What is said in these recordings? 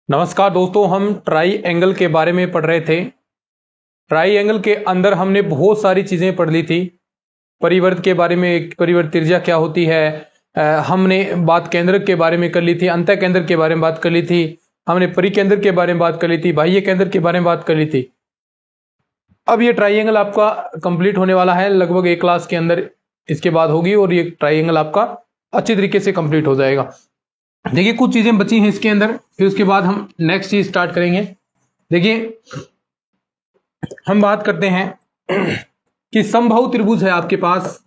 नमस्कार दोस्तों, हम ट्राई एंगल के बारे में पढ़ रहे थे। ट्राई एंगल के अंदर हमने बहुत सारी चीज़ें पढ़ ली थी। परिवर्त के बारे में, परिवर्त त्रिज्या क्या होती है, हमने बात केंद्रक के बारे में कर ली थी, अंतः केंद्रक के बारे में बात कर ली थी, हमने परिकेंद्रक के बारे में बात कर ली थी, बाह्य केंद्रक के बारे में बात कर ली थी। अब ये ट्राइंगल आपका कंप्लीट होने वाला है, लगभग एक क्लास के अंदर इसके बाद होगी और ये ट्राइंगल आपका अच्छी तरीके से कंप्लीट हो जाएगा। देखिए कुछ चीजें बची हैं इसके अंदर, फिर उसके बाद हम नेक्स्ट चीज स्टार्ट करेंगे। देखिए हम बात करते हैं कि समबाहु त्रिभुज है आपके पास।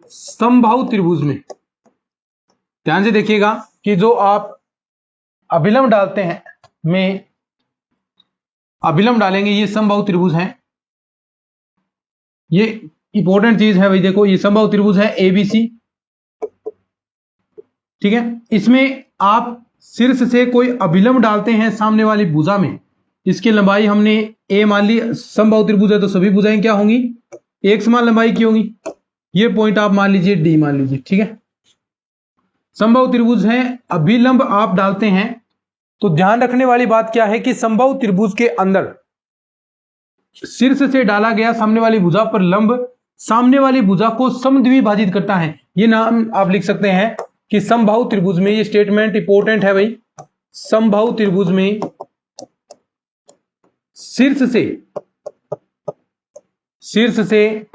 समबाहु त्रिभुज में ध्यान से देखिएगा कि जो आप अभिलंब डालते हैं, में अभिलंब डालेंगे, ये समबाहु त्रिभुज है। ये इंपॉर्टेंट चीज है भाई, देखो ये समबाहु त्रिभुज है एबीसी, ठीक है। इसमें आप शीर्ष से कोई अभिलंब डालते हैं सामने वाली भुजा में, इसकी लंबाई हमने ए मान ली। समबाहु त्रिभुज है तो सभी भुजाएं क्या होंगी, एक समान लंबाई की होंगी। ये पॉइंट आप मान लीजिए डी मान लीजिए, ठीक है। समबाहु त्रिभुज है, अभिलंब आप डालते हैं तो ध्यान रखने वाली बात क्या है कि समबाहु त्रिभुज के अंदर शीर्ष से डाला गया सामने वाली भुजा पर लंब सामने वाली भुजा को समद्विभाजित करता है। ये नाम आप लिख सकते हैं कि समबाहु त्रिभुज में, ये स्टेटमेंट इंपॉर्टेंट है भाई। समबाहु त्रिभुज में शीर्ष से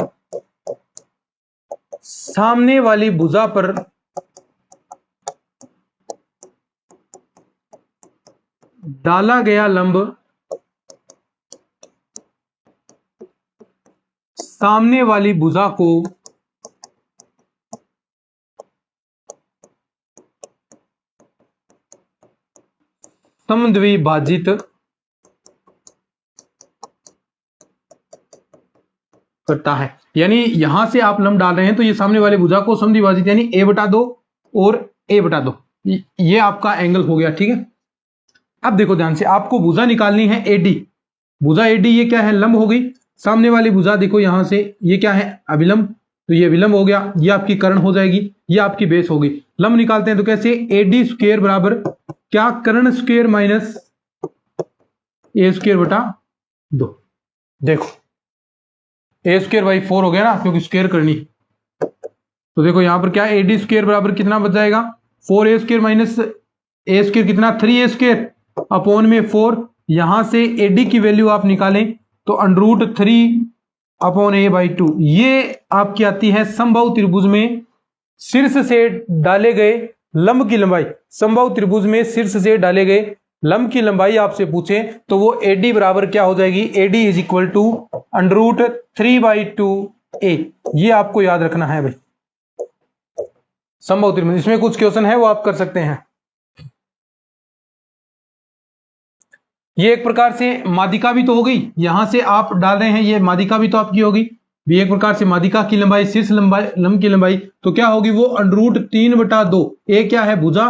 सामने वाली भुजा पर डाला गया लंब सामने वाली भुजा को समद्विभाजित करता है। यानी यहां से आप लंब डाल रहे हैं तो ये सामने वाली भुजा को समद्विभाजित, यानी a बटा 2 और a बटा 2, ये आपका एंगल हो गया, ठीक है। अब देखो ध्यान से, आपको भुजा निकालनी है एडी। भुजा एडी ये क्या है, लंब हो गई। सामने वाली भुजा देखो यहां से, ये क्या है, अभिलंब, तो ये विलंब हो गया, ये आपकी कर्ण हो जाएगी, ये आपकी बेस होगी। लंब निकालते हैं तो कैसे, एडी स्क्वायर बराबर क्या, कर्ण स्क्वायर माइनस ए स्क्वायर बटा 2। देखो ए स्क्वायर बाई 4 हो गया ना, क्योंकि स्क्वायर करनी। तो देखो यहां पर क्या, एडी स्क्वायर बराबर कितना बच जाएगा, 4a स्क्वायर माइनस ए स्क्वायर कितना, 3a स्क्वायर अपॉन में 4। यहां से एडी की वैल्यू आप निकालें तो √3 अपॉन a बाई 2, ये आपकी आती है समबाहु त्रिभुज में शीर्ष से डाले गए लंब की लंबाई। समबाहु त्रिभुज में शीर्ष से डाले गए लंब की लंबाई आपसे पूछे तो वो एडी बराबर क्या हो जाएगी, AD is equal to √3/2a। ये आपको याद रखना है भाई समबाहु त्रिभुज। इसमें कुछ क्वेश्चन है वो आप कर सकते हैं। ये एक प्रकार से माध्यिका भी तो हो गई, यहां से आप डाल रहे हैं, ये माध्यिका भी तो आपकी होगी। भी एक प्रकार से माध्यिका की लंबाई, शीर्ष लंबाई, लंब की लंबाई तो क्या होगी, वो √3/2। ए क्या है, भुजा,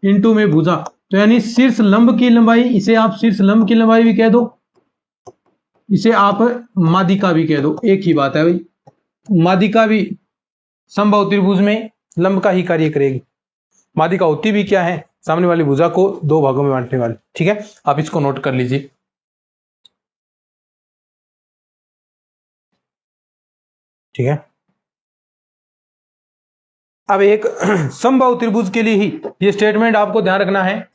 इंटू में भुजा, तो यानी शीर्ष लंब की लंबाई, इसे आप शीर्ष लंब की लंबाई भी कह दो, इसे आप माध्यिका भी कह दो, एक ही बात है भाई। माध्यिका भी समबाहु त्रिभुज में लंब का ही कार्य करेगी। माध्यिका होती भी क्या है, सामने वाली भुजा को दो भागों में बांटने वाली, ठीक है। आप इसको नोट कर लीजिए, ठीक है। अब एक समबाहु त्रिभुज के लिए ही ये स्टेटमेंट आपको ध्यान रखना है।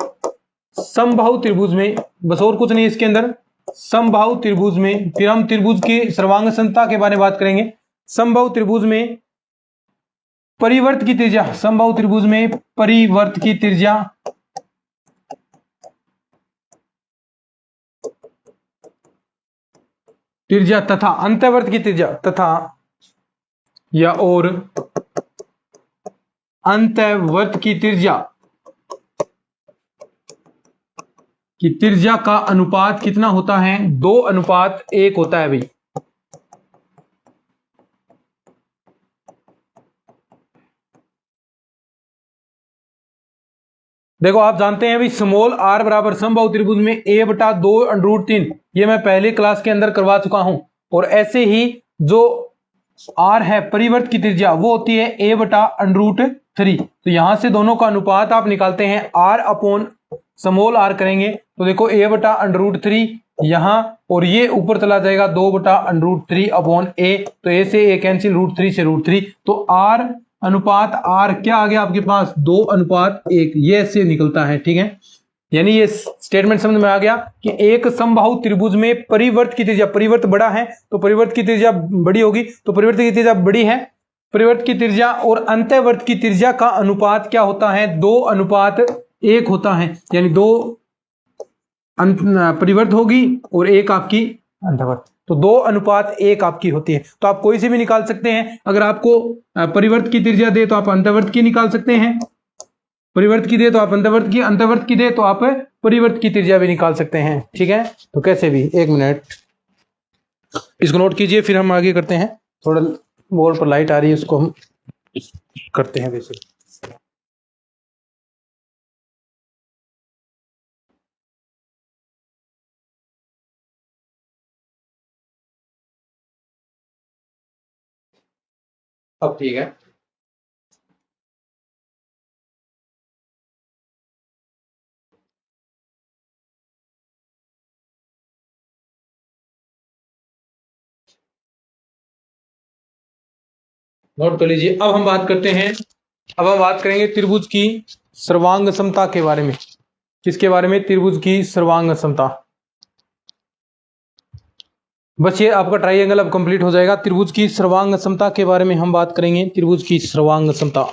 समबाहु त्रिभुज में बस और कुछ नहीं इसके अंदर। समबाहु त्रिभुज में फिर हम त्रिभुज की सर्वांग समता के बारे में बात करेंगे। समबाहु त्रिभुज में परिवर्त की त्रिज्या, समबाहु त्रिभुज में परिवर्त की त्रिज्या तथा अंतःवर्त की त्रिज्या तथा या और अंतःवर्त की त्रिज्या का अनुपात कितना होता है, 2:1 होता है भाई। देखो आप जानते हैं भाई, स्मॉल r बराबर समबाहु त्रिभुज में a बटा 2√3, ये मैं पहले क्लास के अंदर करवा चुका हूं। और ऐसे ही जो r है परिवर्त की त्रिज्या, वो होती है a बटा √2 3। तो यहां से दोनों का अनुपात आप निकालते हैं r अपॉन स्मॉल r करेंगे तो देखो a बटा √3 यहां, और ये ऊपर चला जाएगा 2 बटा √3 अपॉन a, तो a से a कैंसिल, √3 से √3, तो r अनुपात r क्या आ गया आपके पास 2:1, ये ऐसे निकलता है। ठीक है, यानी ये स्टेटमेंट समझ में आ गया कि एक समबाहु त्रिभुज में परिवर्त की त्रिज्या, परिवर्त बड़ा है तो परिवर्त की त्रिज्या बड़ी होगी, तो परिवर्त की त्रिज्या बड़ी है, परिवर्त की त्रिज्या और अंतःवर्त की त्रिज्या का अनुपात क्या होता है 2:1 होता है, यानी 2 परिवर्त होगी और 1 आपकी अंतःवर्त, तो 2:1 आपकी होती है। तो आप कोई से भी निकाल सकते हैं, अगर आपको परिवर्त की त्रिज्या दे तो आप अंतःवर्त की निकाल सकते हैं, परिवर्त की दे तो आप अंतःवर्त की, अंतःवर्त की दे तो आप परिवर्त की त्रिज्या भी निकाल सकते हैं। ठीक है, तो कैसे भी, 1 मिनट इसको नोट कीजिए, फिर हम आगे करते हैं। थोड़ा बोर्ड पर लाइट आ रही है, उसको हम करते हैं वैसे। अब ठीक है, नोट कर लीजिए। अब हम बात करते हैं, अब हम बात करेंगे त्रिभुज की सर्वांग समता के बारे में। किसके बारे में? त्रिभुज की सर्वांग समता। बस ये आपका ट्राइंगल अब कंप्लीट हो जाएगा। त्रिभुज की सर्वांग समता के बारे में हम बात करेंगे। त्रिभुज की सर्वांग समता,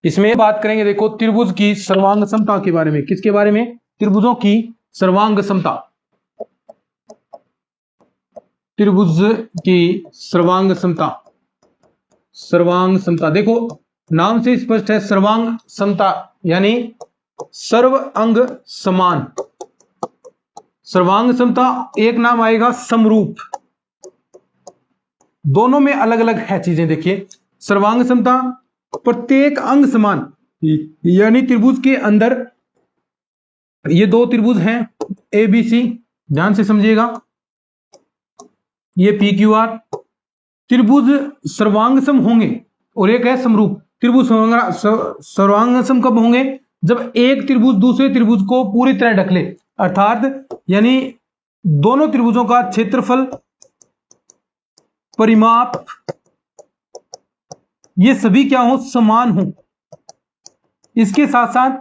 इसमें बात करेंगे, देखो त्रिभुज की सर्वांग समता के बारे में। किसके बारे में? त्रिभुजों की सर्वांग समता। त्रिभुज की सर्वांग समता, सर्वांग समता देखो नाम से स्पष्ट है, सर्वांग समता यानी सर्व अंग समान। सर्वांग समता एक नाम आएगा समरूप, दोनों में अलग अलग है चीजें। देखिए सर्वांग समता, प्रत्येक अंग समान, यानी त्रिभुज के अंदर ये 2 त्रिभुज हैं ए बी सी, ध्यान से समझिएगा, ये पी क्यू आर। त्रिभुज सर्वांगसम होंगे और एक है समरूप। त्रिभुज सर्वांगसम कब होंगे? जब एक त्रिभुज दूसरे त्रिभुज को पूरी तरह ढक ले, अर्थात यानी दोनों त्रिभुजों का क्षेत्रफल, परिमाप, ये सभी क्या हो? समान हो। इसके साथ साथ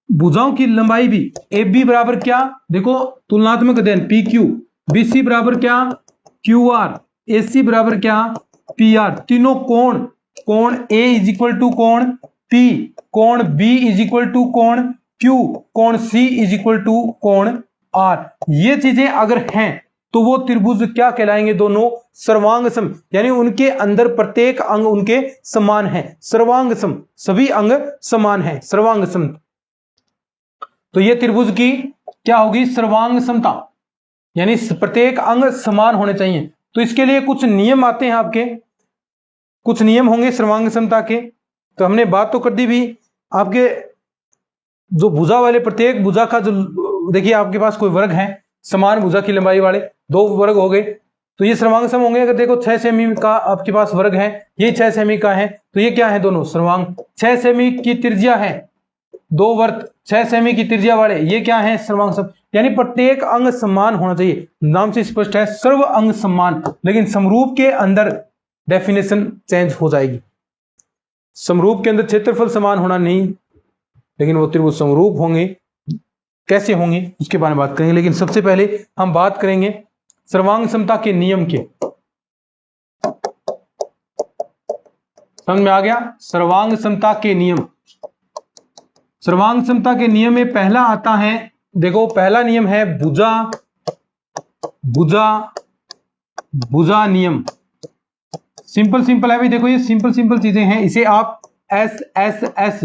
भुजाओं की लंबाई भी, ए बी बराबर क्या, देखो तुलनात्मक अध्ययन पी क्यू, बी सी बराबर क्या, क्यू आर, ए सी बराबर क्या, पी आर। तीनों कोण, कोण ए इज इक्वल टू कोण पी, कोण बी इज इक्वल टू कोण क्यू, कोण सी इज इक्वल टू कोण आर। ये चीजें अगर हैं तो वो त्रिभुज क्या कहलाएंगे? दोनों सर्वांग सम, यानी उनके अंदर प्रत्येक अंग उनके समान है। सर्वांग सम, सभी अंग समान है, सर्वांग सम। तो ये त्रिभुज की क्या होगी? सर्वांग समता, यानी प्रत्येक अंग समान होने चाहिए। तो इसके लिए कुछ नियम आते हैं, आपके कुछ नियम होंगे सर्वांग समता के। तो हमने बात तो कर दी भी, आपके जो भुजा वाले, प्रत्येक भुजा का जो, देखिए आपके पास कोई वर्ग है समान भुजा की लंबाई वाले, 2 वर्ग हो गए, तो ये सर्वांग सम होंगे। अगर देखो 6 सेमी का आपके पास वर्ग है, ये 6 सेमी का है, तो ये क्या है? दोनों सर्वांग। 6 सेमी की त्रिज्या है, 2 वर्ग 6 सेमी की त्रिज्या वाले, ये क्या है? सर्वांग सम। यानी प्रत्येक अंग समान होना चाहिए, नाम से स्पष्ट है, सर्व अंग समान। लेकिन समरूप के अंदर डेफिनेशन चेंज हो जाएगी। समरूप के अंदर क्षेत्रफल समान होना नहीं, लेकिन वो त्रिभुज समरूप होंगे। कैसे होंगे उसके बारे में बात करेंगे, लेकिन सबसे पहले हम बात करेंगे सर्वांग समता के नियम के। समझ में आ गया? सर्वांग समता के नियम। सर्वांग समता के नियम में पहला आता है, देखो पहला नियम है भुजा भुजा भुजा नियम। सिंपल सिंपल है भाई, देखो ये सिंपल सिंपल चीजें हैं, इसे आप एस एस एस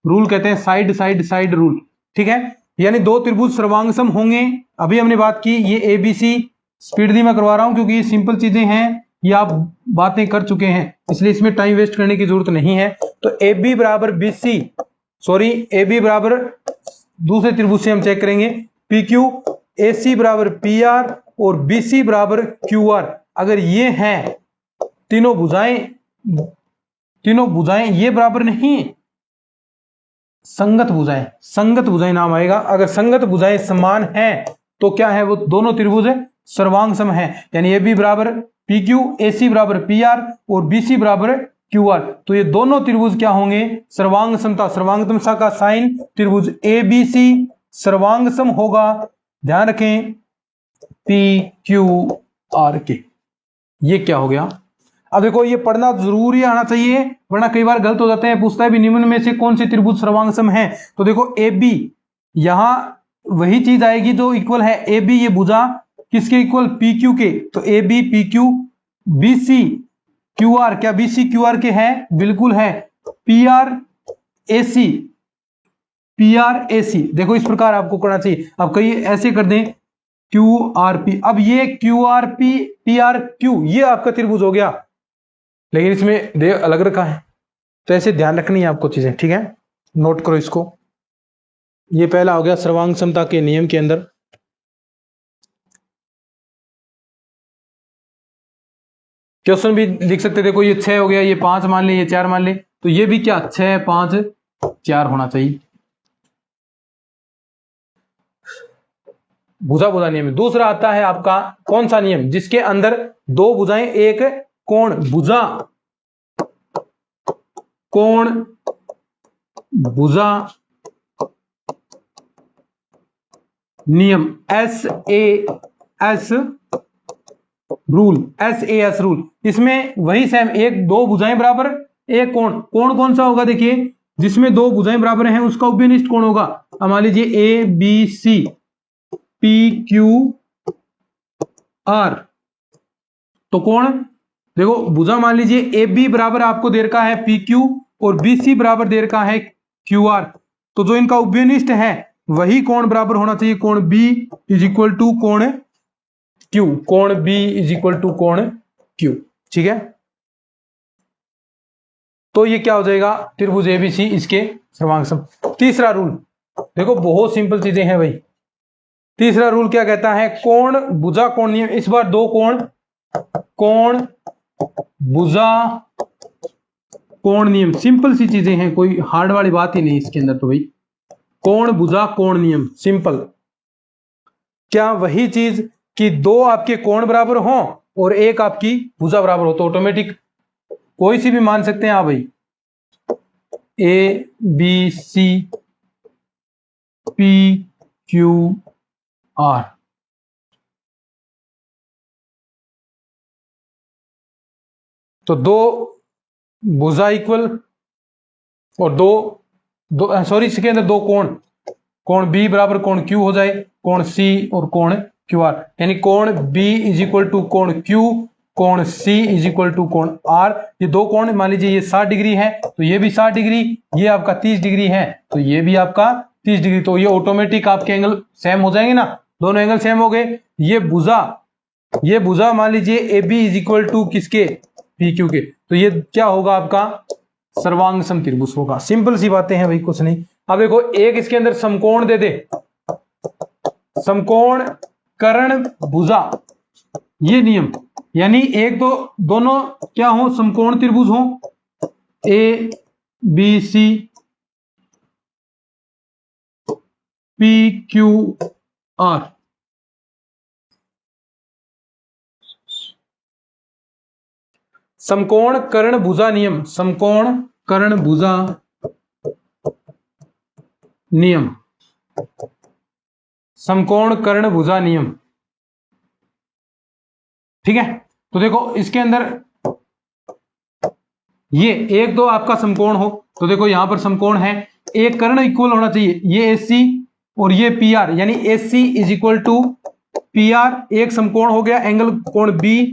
रूल कहते हैं, साइड साइड साइड रूल। ठीक है, यानी 2 त्रिभुज सर्वांग सम होंगे। अभी हमने बात की, ये ए बी सी स्पीड दी मैं करवा रहा हूं क्योंकि ये सिंपल चीजें हैं, ये आप बातें कर चुके हैं, इसलिए इसमें टाइम वेस्ट करने की जरूरत नहीं है। तो ए बी बराबर B C, sorry A B बराबर दूसरे त्रिभुज से हम चेक करेंगे पी क्यू, ए सी बराबर पी आर, और BC बराबर QR, अगर ये हैं तीनों भुजाएं ये बराबर नहीं, संगत भुजाएं नाम आएगा। अगर संगत भुजाएं समान हैं तो क्या है, वो दोनों त्रिभुज सर्वांग सम है, यानी AB बराबर PQ, AC बराबर PR और BC बराबर QR। तो ये दोनों त्रिभुज क्या होंगे, सर्वांग समता। सर्वांग समता का साइन त्रिभुज ABC सर्वांग सम होगा, ध्यान रखें, PQR के। ये क्या हो गया। अब देखो ये पढ़ना जरूरी आना चाहिए, वरना कई बार गलत हो जाते हैं। पूछता है भी निम्न में से कौन से त्रिभुज सर्वांग सम है, तो देखो AB, यहां वही चीज आएगी जो इक्वल है। AB ये भुजा किसके इक्वल, PQ के, तो AB PQ, BC QR, क्या BC QR के है, बिल्कुल है। PR AC, देखो इस प्रकार आपको करना चाहिए। अब कई ऐसे कर दें QRP, अब ये QRP PRQ ये आपका त्रिभुज हो गया, लेकिन इसमें देख अलग रखा है, तो ऐसे ध्यान रखनी है आपको चीजें, ठीक है, नोट करो इसको। ये पहला हो गया सर्वांग समता के नियम के अंदर। क्वेश्चन भी लिख सकते थे, कोई ये 6 हो गया, ये 5 मान ले, ये 4 मान ले, तो ये भी क्या 6 5 4 होना चाहिए। भुजा नियम। दूसरा आता है आपका कौन सा नियम, जिसके अंदर दो भुजाएं एक कोण, भुजा नियम, SAS रूल। इसमें वही सेम, एक दो भुजाएं बराबर एक कोण कौन सा होगा, देखिए जिसमें दो भुजाएं बराबर हैं उसका उभयनिष्ठ कोण होगा। अब मान लीजिए ABC PQR, तो कोण देखो भुजा मान लीजिए AB बराबर आपको दे रखा है PQ और BC बराबर दे रखा है QR, तो जो इनका उभयनिष्ठ है वही कोण बराबर होना चाहिए कोण B इज इक्वल टू कोण Q, कोण B इज इक्वल टू कोण Q, ठीक है। तो ये क्या हो जाएगा, त्रिभुज ABC इसके सर्वांग सम। तीसरा रूल देखो, बहुत सिंपल चीजें हैं भाई। तीसरा रूल क्या कहता है, कोण भुजा कोण नियम। इस बार दो कोण भुजा कोण नियम, सिंपल सी चीजें हैं, कोई हार्ड वाली बात ही नहीं इसके अंदर। तो भाई कोण भुजा कोण नियम सिंपल, क्या वही चीज कि दो आपके कोण बराबर हो और एक आपकी भुजा बराबर हो, तो ऑटोमेटिक कोई सी भी मान सकते हैं आप भाई, ABC PQR। तो दो भुजा इक्वल और दो सॉरी इसके अंदर दो कोण B बराबर कोण Q हो जाए, कोण C और कोण QR, यानी कोण B इज इक्वल टू कोण Q, कोण C इज इक्वल टू कोण R। ये दो कोण मान लीजिए ये 60 डिग्री है, तो ये भी 60 डिग्री, ये आपका 30 डिग्री है, तो ये भी आपका 30 डिग्री, तो ये ऑटोमेटिक आपके एंगल सेम हो जाएंगे ना, दोनों एंगल सेम हो गए। ये भुजा मान लीजिए AB इज इक्वल टू किसके, PQ के, तो ये क्या होगा आपका सर्वांग सम त्रिभुज होगा। सिंपल सी बातें हैं भाई, कुछ नहीं। अब देखो एक इसके अंदर समकोण दे दे, समकोण कर्ण भुजा, ये नियम, यानी एक तो दोनों क्या हो, समकोण त्रिभुज हो, ABC PQR। समकोण कर्ण भुजा नियम, समकोण कर्ण भुजा नियम, समकोण कर्ण भुजा नियम, ठीक है। तो देखो इसके अंदर ये एक दो आपका समकोण हो, तो देखो यहां पर समकोण है, एक कर्ण इक्वल होना चाहिए, ये AC और ये PR, यानी AC is equal to PR, एक समकोण हो गया, एंगल कोण B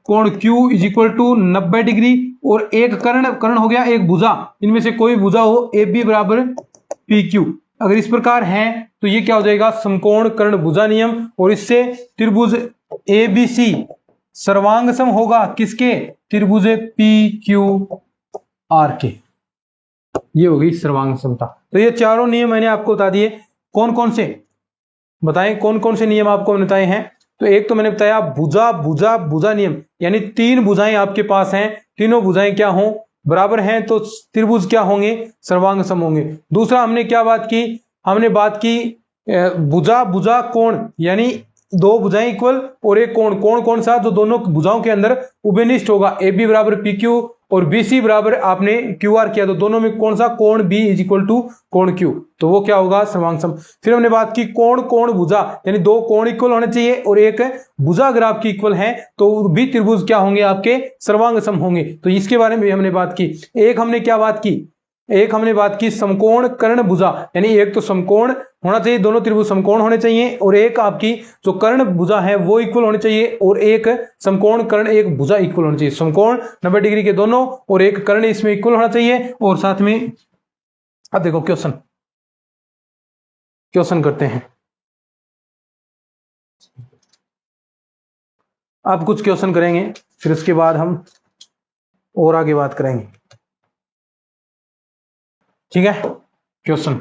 कोण Q is equal to 90 degree, और एक कर्ण हो गया, एक भुजा, इनमें से कोई भुजा हो AB बराबर PQ। अगर इस प्रकार है तो ये क्या हो जाएगा, समकोण कर्ण भुजा नियम, और इससे त्रिभुज ABC सर्वांग सम होगा किसके, त्रिभुज PQR के। ये होगी सर्वांग समता। तो ये चारों नियम मैंने आपको बता दिए। कौन कौन से बताएं, कौन कौन से नियम आपको बताए हैं, तो एक तो मैंने बताया भुजा भुजा भुजा नियम, यानी तीन भुजाएं आपके पास हैं, तीनों भुजाएं क्या हों, बराबर हैं, तो त्रिभुज क्या होंगे, सर्वांग सम होंगे। दूसरा हमने क्या बात की, हमने बात की भुजा भुजा कोण, यानी दो भुजाएं इक्वल और एक कोण, कोण कौन सा, जो दोनों भुजाओं के अंदर उभयनिष्ठ होगा, ए बी बराबर पी क्यू और बी सी बराबर आपने क्यू आर किया, तो दोनों में कौन सा, कोण बी इज इक्वल टू कोण क्यू, तो वो क्या होगा, सर्वांग सम। फिर हमने बात की कोण कोण भुजा, यानी दो कोण इक्वल होने चाहिए और एक भुजा अगर आपकी इक्वल है तो भी त्रिभुज क्या होंगे, आपके सर्वांग सम होंगे। तो इसके बारे में भी हमने बात की। एक हमने क्या बात की, एक हमने बात की समकोण कर्ण भुजा, यानी एक तो समकोण होना चाहिए, दोनों त्रिभुज समकोण होने चाहिए, और एक आपकी जो कर्ण भुजा है वो इक्वल होनी चाहिए, और एक समकोण कर्ण एक भुजा इक्वल होनी चाहिए, समकोण 90 डिग्री के दोनों और एक कर्ण इसमें इक्वल होना चाहिए। और साथ में अब देखो क्वेश्चन क्वेश्चन करते हैं, अब कुछ क्वेश्चन करेंगे, फिर उसके बाद हम और आगे बात करेंगे, ठीक है। क्वेश्चन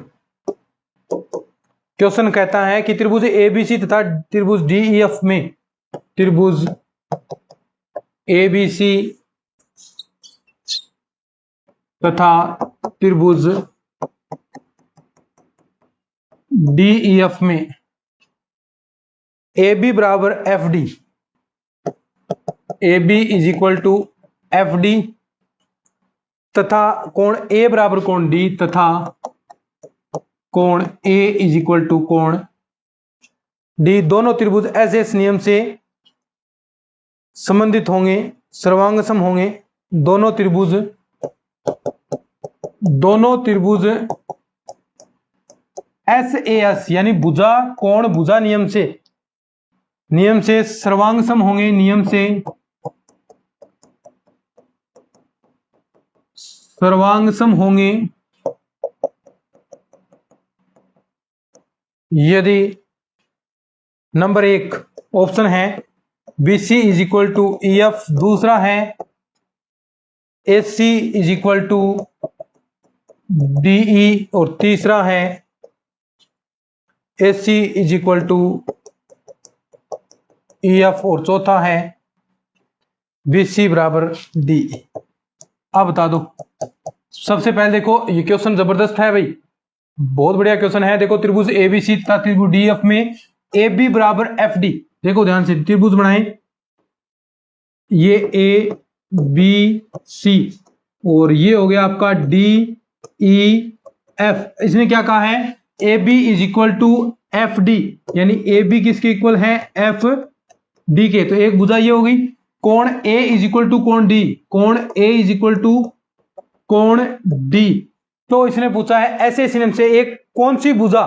क्वेश्चन कहता है कि त्रिभुज एबीसी तथा त्रिभुज डीईएफ में, त्रिभुज एबीसी तथा त्रिभुज डीईएफ में ए बी बराबर F D, A B is equal to F D, तथा कोण ए बराबर कोण डी, तथा कोण ए इज इक्वल टू कोण डी, दोनों त्रिभुज ऐसे इस नियम से संबंधित होंगे, सर्वांग सम होंगे। दोनों त्रिभुज एस ए एस, यानी भुजा कोण भुजा नियम से सर्वांग सम होंगे, नियम से सर्वांग सम होंगे यदि नंबर एक ऑप्शन है B C is equal to E F, दूसरा है A C is equal to D E, और तीसरा है A C is equal to E F, और चौथा है बी सी बराबर डी। अब बता दो, सबसे पहले देखो ये क्वेश्चन जबरदस्त है भाई, बहुत बढ़िया क्वेश्चन है। देखो त्रिभुज एबीसी तथा त्रिभुज डीएफ में ए बी बराबर एफ डी, देखो ध्यान से त्रिभुज बनाए, ये ए बी सी और ये हो गया आपका डी ई एफ। इसने क्या कहा है, A B is equal to F D, यानी ए बी किसके इक्वल है, एफ डी के, तो एक भुजा ये होगी। कोण ए इज इक्वल टू कोण डी, कोण ए इज इक्वल टू कोण डी, तो इसने पूछा है ऐसे सिनेम से एक कौन सी भुजा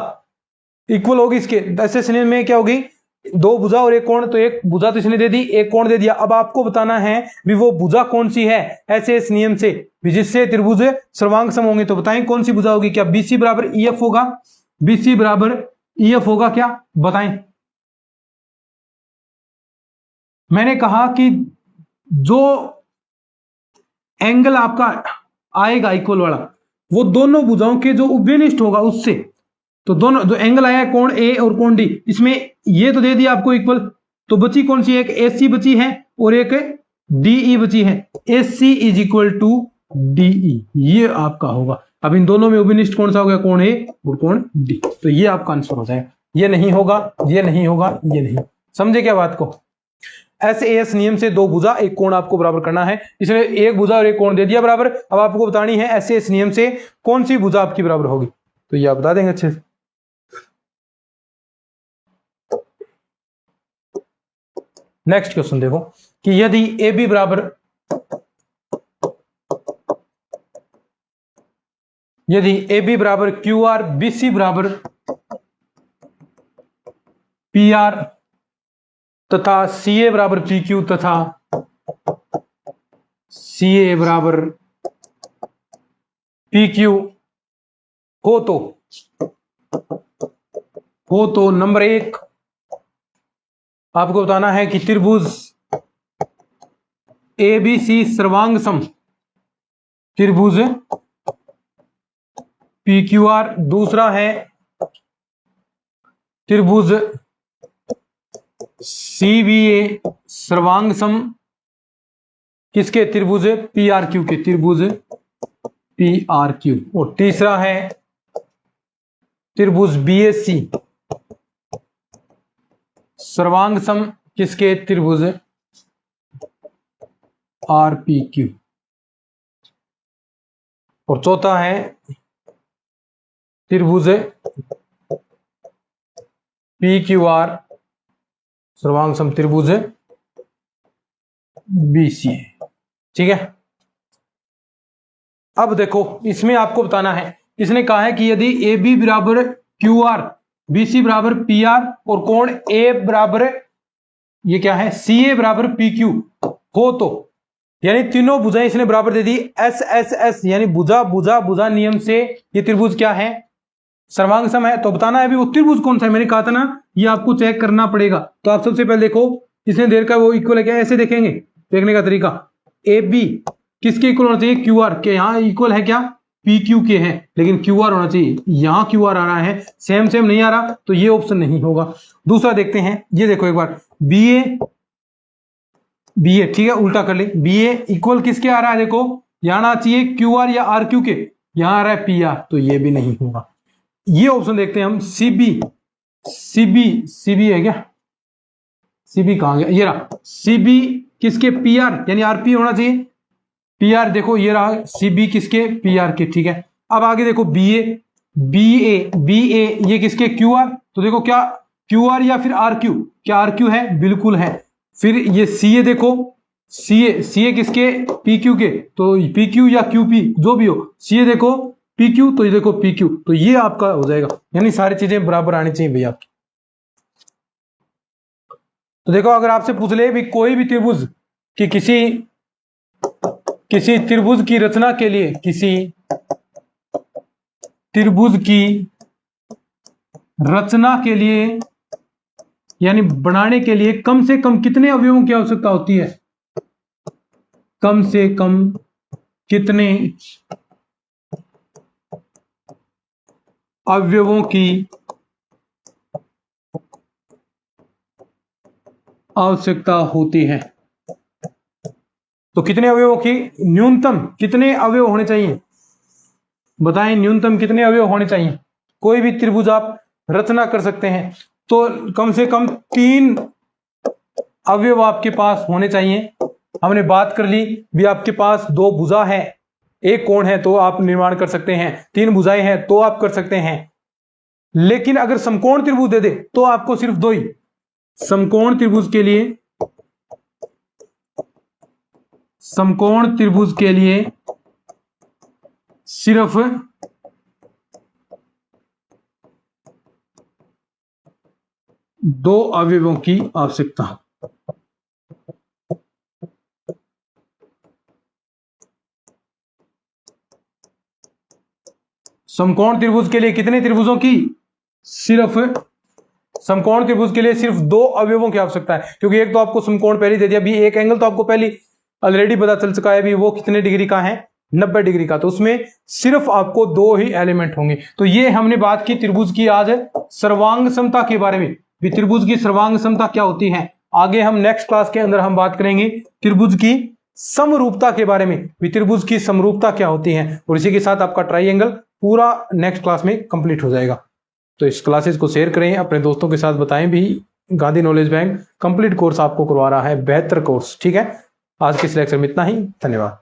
इक्वल होगी इसके, ऐसे सिनेम में क्या होगी, दो भुजा और एक कोण, तो एक भुजा तो इसने दे दी, एक कोण दे दिया। अब आपको बताना है भी वो भुजा कौन सी है ऐसे इस नियम से भी जिससे त्रिभुज सर्वांग सम होंगे, तो बताएं कौन सी भुजा होगी, क्या बीसी बराबर ई एफ होगा, बीसी बराबर ई एफ होगा क्या, बताएं। मैंने कहा कि जो एंगल आपका आएगा इक्वल वाला वो दोनों भुजाओं के जो उभयनिष्ठ होगा उससे, तो दोनों जो एंगल आया है कोण ए और कोण डी, इसमें ये तो दे दिया आपको इक्वल, तो बची कौन सी, एक ए सी बची है और एक डीई बची है, A C is equal to DE, ये आपका होगा। अब इन दोनों में उभयनिष्ठ कौन सा हो गया, कोण ए और कोण डी, तो ये आपका आंसर हो जाएगा। ये नहीं होगा, ये नहीं होगा, ये नहीं, समझे क्या बात को। ऐसे एस नियम से दो भुजा एक कोण आपको बराबर करना है, इसमें एक भुजा और एक कोण दे दिया बराबर, अब आपको बतानी है ऐसे एस नियम से कौन सी भुजा आपकी बराबर होगी, तो ये आप बता देंगे अच्छे से। नेक्स्ट क्वेश्चन देखो कि यदि ए बी बराबर, यदि ए बी बराबर क्यू आर, बी सी बराबर पी आर तथा सी ए बराबर पी क्यू तथा सी ए बराबर पी क्यू हो तो नंबर एक आपको बताना है कि त्रिभुज ए बी सी सर्वांग सम, त्रिभुज पी क्यू आर, दूसरा है त्रिभुज CBA सर्वांग सम किसके? त्रिभुज PRQ के, त्रिभुज PRQ। और तीसरा है त्रिभुज BAC सर्वांग सम किसके? त्रिभुज RPQ। और चौथा है त्रिभुज PQR सर्वांग सम त्रिभुज BCA। ठीक है, अब देखो इसमें आपको बताना है, इसने कहा है कि यदि AB बराबर QR, BC बराबर PR और कोण A बराबर ये क्या है CA बराबर PQ हो तो, यानी तीनों भुजाएं इसने बराबर दे दी, SSS यानी भुजा भुजा भुजा नियम से ये त्रिभुज क्या है? सर्वांग सम है। तो बताना है अभी वो त्रिभुज कौन सा है, मैंने कहा था ना ये आपको चेक करना पड़ेगा। तो आप सबसे पहले देखो इसने देर का वो इक्वल है क्या, ऐसे देखेंगे, देखने का तरीका AB किसके इक्वल होना चाहिए? QR के। यहां इक्वल है क्या? PQ के है, लेकिन QR होना चाहिए, यहां QR आ रहा है, सेम सेम नहीं आ रहा तो ये ऑप्शन नहीं होगा। दूसरा देखते हैं, ये देखो एक बार BA ठीक है, उल्टा कर ले, BA इक्वल किसके आ रहा है? देखो यहां आना चाहिए QR या RQ के, यहां आ रहा है PR, तो ये भी नहीं होगा। ये ऑप्शन देखते हैं हम, CB है क्या? CB कहां गया? ये रहा CB किसके? PR यानी RP होना चाहिए, PR देखो ये रहा CB किसके? PR के। ठीक है, अब आगे देखो BA ये किसके? QR। तो देखो क्या QR या फिर RQ? क्या RQ है? बिल्कुल है। फिर ये CA देखो, CA किसके? PQ के। तो PQ या QP जो भी हो, CA देखो PQ, तो ये देखो PQ, तो ये आपका हो जाएगा, यानी सारी चीजें बराबर आनी चाहिए भैया आपकी। तो देखो अगर आपसे पूछ ले भी कोई भी त्रिभुज कि किसी त्रिभुज की रचना के लिए, किसी त्रिभुज की रचना के लिए यानी बनाने के लिए कम से कम कितने अवयवों की आवश्यकता होती है? कम से कम कितने अवयवों की आवश्यकता होती है? तो कितने अवयवों की, न्यूनतम कितने अवयव होने चाहिए? बताएं न्यूनतम कितने अवयव होने चाहिए? कोई भी त्रिभुज आप रचना कर सकते हैं तो कम से कम 3 अवयव आपके पास होने चाहिए। हमने बात कर ली भी आपके पास 2 भुजा है, एक कोण है तो आप निर्माण कर सकते हैं, 3 भुजाएं हैं तो आप कर सकते हैं। लेकिन अगर समकोण त्रिभुज दे दे तो आपको सिर्फ 2 ही, समकोण त्रिभुज के लिए, समकोण त्रिभुज के लिए सिर्फ 2 अवयवों की आवश्यकता। समकोण त्रिभुज के लिए कितने त्रिभुजों की? सिर्फ समकोण त्रिभुज के लिए सिर्फ 2 अवयवों की आवश्यकता है, क्योंकि एक तो आपको समकोण पहले दे दिया, भी एक एंगल तो आपको पहले ऑलरेडी पता चल चुका है भी वो कितने डिग्री का है, 90 डिग्री का, तो उसमें सिर्फ आपको 2 ही एलिमेंट होंगे। तो ये हमने बात की त्रिभुज की आज सर्वांग समता के बारे में, भी त्रिभुज की सर्वांग समता क्या होती है। आगे हम नेक्स्ट क्लास के अंदर हम बात करेंगे त्रिभुज की समरूपता के बारे में, भी त्रिभुज की समरूपता क्या होती है, और इसी के साथ आपका ट्राइंगल पूरा नेक्स्ट क्लास में कंप्लीट हो जाएगा। तो इस क्लासेस को शेयर करें, अपने दोस्तों के साथ बताएं भी। Gandhi knowledge bank complete course आपको करवा रहा है, बेहतर कोर्स। ठीक है, आज के इस लेक्चर में इतना ही, धन्यवाद।